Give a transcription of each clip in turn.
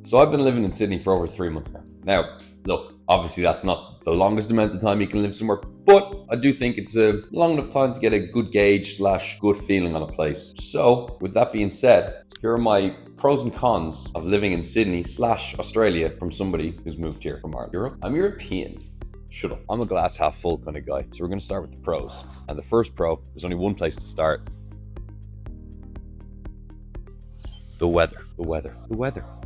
So I've been living in Sydney for over 3 months now. Now, look, obviously that's not the longest amount of time you can live somewhere, but I do think it's a long enough time to get a good gauge / good feeling on a place. So with that being said, here are my pros and cons of living in Sydney / Australia from somebody who's moved here from Europe. I'm European. Shut up. I'm a glass half full kind of guy. So we're going to start with the pros. And the first pro, there's only one place to start. The weather.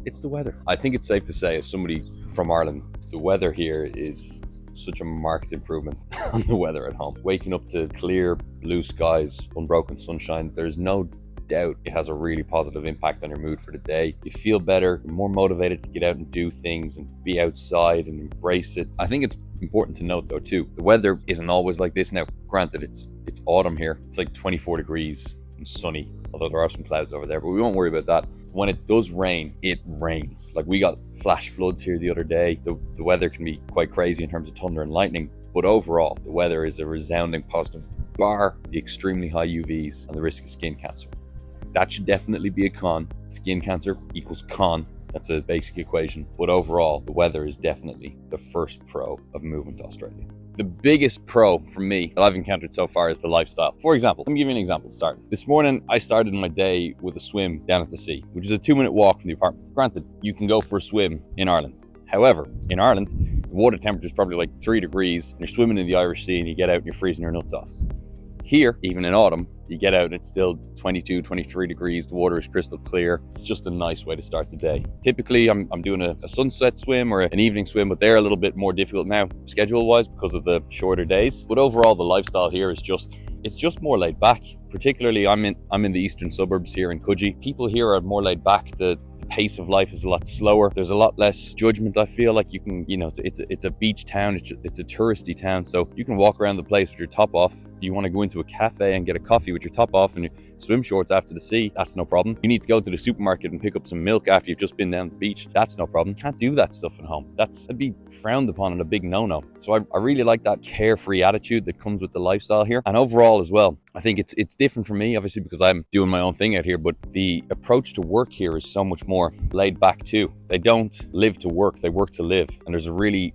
It's the weather. I think it's safe to say, as somebody from Ireland, the weather here is such a marked improvement on the weather at home. Waking up to clear blue skies, unbroken sunshine, there's no doubt it has a really positive impact on your mood for the day. You feel better, you're more motivated to get out and do things and be outside and embrace it. I think it's important to note though too, the weather isn't always like this. Now, granted, it's autumn here. It's like 24 degrees and sunny, although there are some clouds over there, but we won't worry about that. When it does rain, it rains. Like we got flash floods here the other day. The weather can be quite crazy in terms of thunder and lightning, but overall, the weather is a resounding positive, bar the extremely high UVs and the risk of skin cancer. That should definitely be a con. Skin cancer equals con. That's a basic equation. But overall, the weather is definitely the first pro of moving to Australia. The biggest pro for me that I've encountered so far is the lifestyle. For example, let me give you an example to start. This morning, I started my day with a swim down at the sea, which is a 2-minute walk from the apartment. Granted, you can go for a swim in Ireland. However, in Ireland, the water temperature is probably like 3 degrees, and you're swimming in the Irish Sea and you get out and you're freezing your nuts off. Here, even in autumn, you get out and it's still 22, 23 degrees. The water is crystal clear. It's just a nice way to start the day. Typically, I'm doing a sunset swim or an evening swim, but they're a little bit more difficult now, schedule-wise, because of the shorter days. But overall, the lifestyle here is it's just more laid back. Particularly, I'm in the eastern suburbs here in Coogee. People here are more laid back. The pace of life is a lot slower. There's a lot less judgment. I feel like you can, it's a beach town. It's a touristy town, so you can walk around the place with your top off. You want to go into a cafe and get a coffee with your top off and your swim shorts after the sea, that's no problem. You need to go to the supermarket and pick up some milk after you've just been down the beach, that's no problem. You can't do that stuff at home. That'd be frowned upon and a big no-no. So I really like that carefree attitude that comes with the lifestyle here. And overall as well, I think it's different for me, obviously, because I'm doing my own thing out here, but the approach to work here is so much more laid back too. They don't live to work, they work to live. And there's a really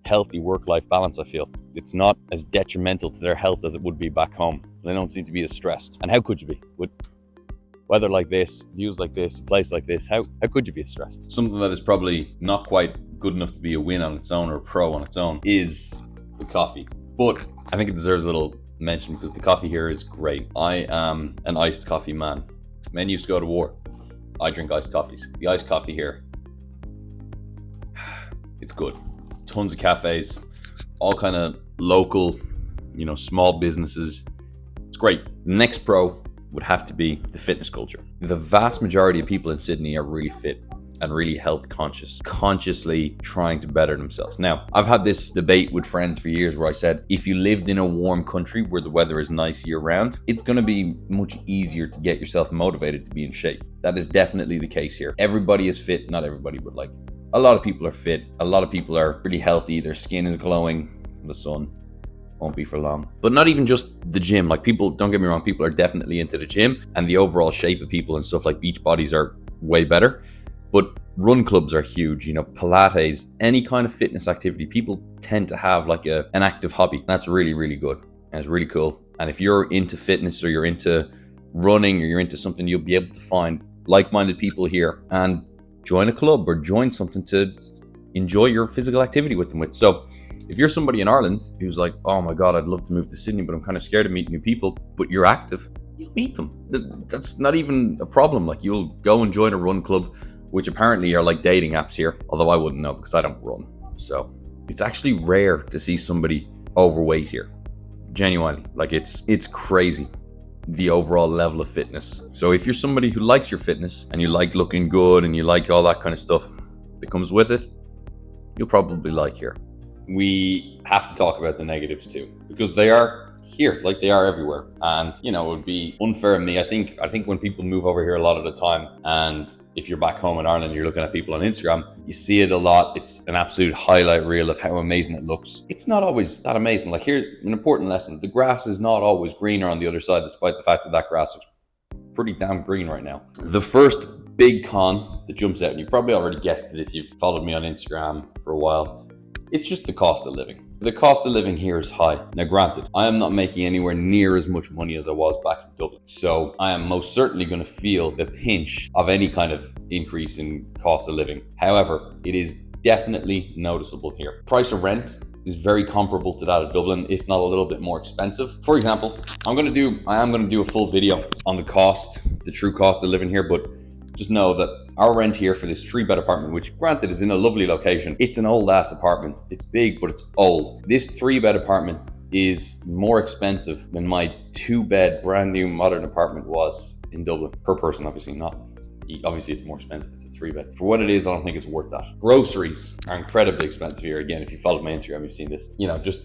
healthy work-life balance, I feel. It's not as detrimental to their health as it would be back home. They don't seem to be as stressed. And how could you be? With weather like this, views like this, a place like this, how could you be as stressed? Something that is probably not quite good enough to be a win on its own or a pro on its own is the coffee. But I think it deserves a little mention because the coffee here is great. I am an iced coffee man. Men used to go to war. I drink iced coffees. The iced coffee here, it's good. Tons of cafes, all kind of local, small businesses. It's great. Next pro would have to be the fitness culture. The vast majority of people in Sydney are really fit and really health conscious, consciously trying to better themselves. Now, I've had this debate with friends for years where I said, if you lived in a warm country where the weather is nice year round, it's going to be much easier to get yourself motivated to be in shape. That is definitely the case here. Everybody is fit, not everybody, but like a lot of people are fit. A lot of people are really healthy. Their skin is glowing from the sun. Won't be for long. But not even just the gym. Like people, don't get me wrong, people are definitely into the gym and the overall shape of people and stuff like beach bodies are way better. But run clubs are huge, Pilates, any kind of fitness activity. People tend to have like an active hobby. That's really, really good. And it's really cool. And if you're into fitness or you're into running or you're into something, you'll be able to find like-minded people here and join a club or join something to enjoy your physical activity with them with. So if you're somebody in Ireland who's like, oh my God, I'd love to move to Sydney, but I'm kind of scared to meet new people, but you're active, you'll meet them. That's not even a problem. Like you'll go and join a run club, which apparently are like dating apps here, although I wouldn't know because I don't run. So it's actually rare to see somebody overweight here. Genuinely, like it's crazy, the overall level of fitness. So if you're somebody who likes your fitness and you like looking good and you like all that kind of stuff that comes with it, you'll probably like here. We have to talk about the negatives too, because they are here like they are everywhere. And it would be unfair of me. I think when people move over here a lot of the time, and if you're back home in Ireland, you're looking at people on Instagram, you see it a lot. It's an absolute highlight reel of how amazing it looks. It's not always that amazing. Like here, an important lesson, the grass is not always greener on the other side, despite the fact that grass looks pretty damn green right now. The first big con that jumps out, and you probably already guessed it if you've followed me on Instagram for a while, it's just the cost of living. The cost of living here is high. Now granted, I am not making anywhere near as much money as I was back in Dublin. So I am most certainly going to feel the pinch of any kind of increase in cost of living. However, it is definitely noticeable here. Price of rent is very comparable to that of Dublin, if not a little bit more expensive. For example, I am going to do a full video on the true cost of living here, but just know that our rent here for this 3-bed apartment, which granted is in a lovely location, it's an old ass apartment. It's big, but it's old. This 3-bed apartment is more expensive than my 2-bed brand new modern apartment was in Dublin, per person, obviously. Obviously it's more expensive, it's a 3-bed. For what it is, I don't think it's worth that. Groceries are incredibly expensive here. Again, if you followed my Instagram, you've seen this.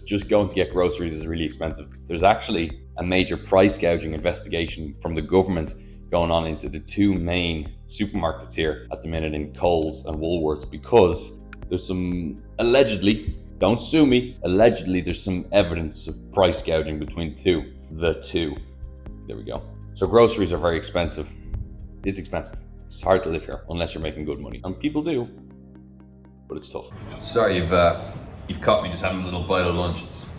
Just going to get groceries is really expensive. There's actually a major price gouging investigation from the government going on into the 2 main supermarkets here at the minute in Coles and Woolworths, because there's some, allegedly, don't sue me, allegedly there's some evidence of price gouging between the two. There we go. So groceries are very expensive. It's expensive. It's hard to live here unless you're making good money, and people do, but it's tough. Sorry, you've caught me just having a little bite of lunch. It's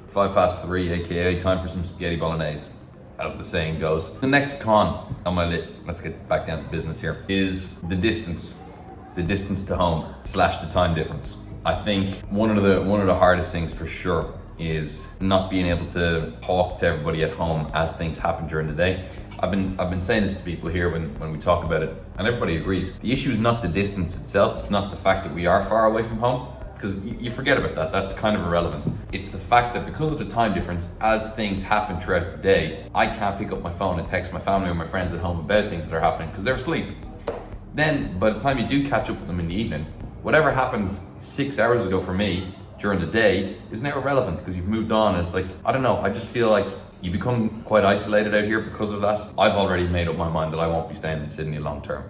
3:05, aka time for some spaghetti bolognese, as the saying goes. The next con on my list, let's get back down to business here, is the distance to home / the time difference. I think one of the hardest things for sure is not being able to talk to everybody at home as things happen during the day. I've been saying this to people here when we talk about it, and everybody agrees. The issue is not the distance itself. It's not the fact that we are far away from home, because you forget about that. That's kind of irrelevant. It's the fact that because of the time difference, as things happen throughout the day, I can't pick up my phone and text my family or my friends at home about things that are happening because they're asleep. Then by the time you do catch up with them in the evening, whatever happened 6 hours ago for me during the day is now irrelevant because you've moved on. It's like, I don't know, I just feel like you become quite isolated out here because of that. I've already made up my mind that I won't be staying in Sydney long term.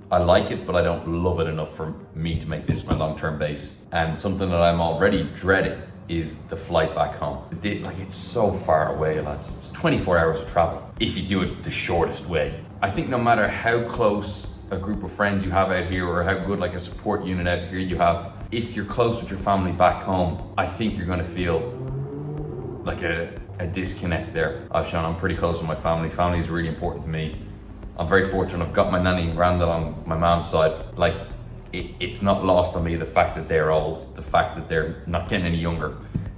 I like it, but I don't love it enough for me to make this my long-term base. And something that I'm already dreading is the flight back home. It's so far away, lads. It's 24 hours of travel if you do it the shortest way. I think no matter how close a group of friends you have out here or how good like a support unit out here you have, if you're close with your family back home, I think you're going to feel like a disconnect there. Sean, I'm pretty close with my family. Family is really important to me. I'm very fortunate. I've got my nanny and granddad on my mom's side. It's not lost on me the fact that they're old, the fact that they're not getting any younger,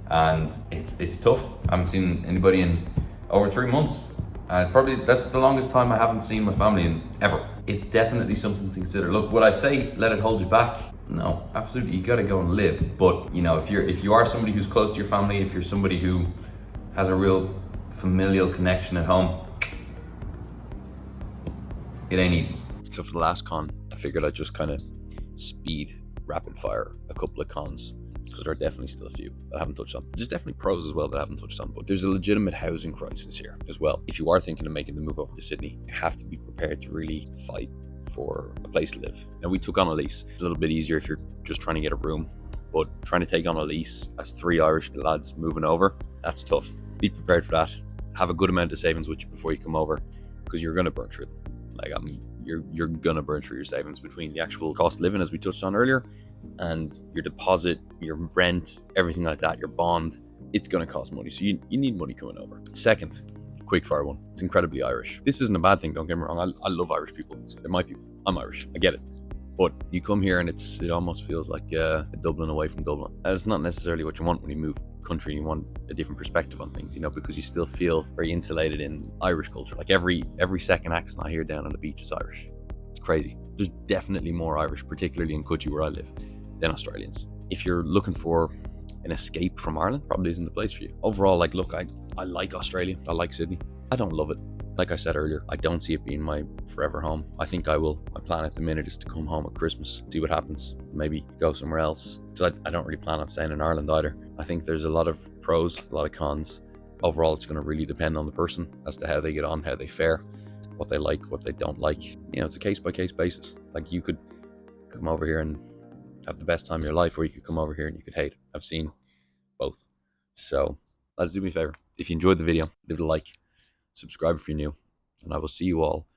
and it's tough. I haven't seen anybody in over 3 months. Probably that's the longest time I haven't seen my family in ever. It's definitely something to consider. Look, would I say let it hold you back? No, absolutely. You got to go and live. But if you are somebody who's close to your family, if you're somebody who has a real familial connection at home, it ain't easy. So for the last con, I figured I'd just kind of speed rapid fire a couple of cons, because there are definitely still a few that I haven't touched on. There's definitely pros as well that I haven't touched on, but there's a legitimate housing crisis here as well. If you are thinking of making the move over to Sydney, you have to be prepared to really fight for a place to live. Now, we took on a lease. It's a little bit easier if you're just trying to get a room, but trying to take on a lease as 3 Irish lads moving over, that's tough. Be prepared for that. Have a good amount of savings with you before you come over, because you're going to burn through them. You're gonna burn through your savings between the actual cost of living, as we touched on earlier, and your deposit, your rent, everything like that, your bond. It's gonna cost money, so you need money coming over. Second, quick fire one. It's incredibly Irish. This isn't a bad thing, don't get me wrong. I love Irish people. They're my people. I'm Irish. I get it. But you come here and it almost feels like Dublin away from Dublin. It's not necessarily what you want when you move country. You want a different perspective on things, because you still feel very insulated in Irish culture. Like every second accent I hear down on the beach is Irish. It's crazy. There's definitely more Irish, particularly in Cullen where I live, than Australians. If you're looking for an escape from Ireland, probably isn't the place for you. Overall, look, I like Australia. I like Sydney. I don't love it. Like I said earlier, I don't see it being my forever home. I think I will. My plan at the minute is to come home at Christmas, see what happens, maybe go somewhere else. So I don't really plan on staying in Ireland either. I think there's a lot of pros, a lot of cons. Overall, it's going to really depend on the person as to how they get on, how they fare, what they like, what they don't like. It's a case-by-case basis. Like, you could come over here and have the best time of your life, or you could come over here and you could hate it. I've seen both. So let's do me a favor. If you enjoyed the video, leave it a like, subscribe if you're new, and I will see you all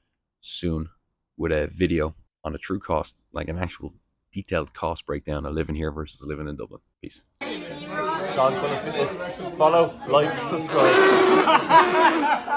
soon with a video on a true cost, like an actual detailed cost breakdown of living here versus living in Dublin. Peace. Sean Cullen Fitness. Follow, like, subscribe.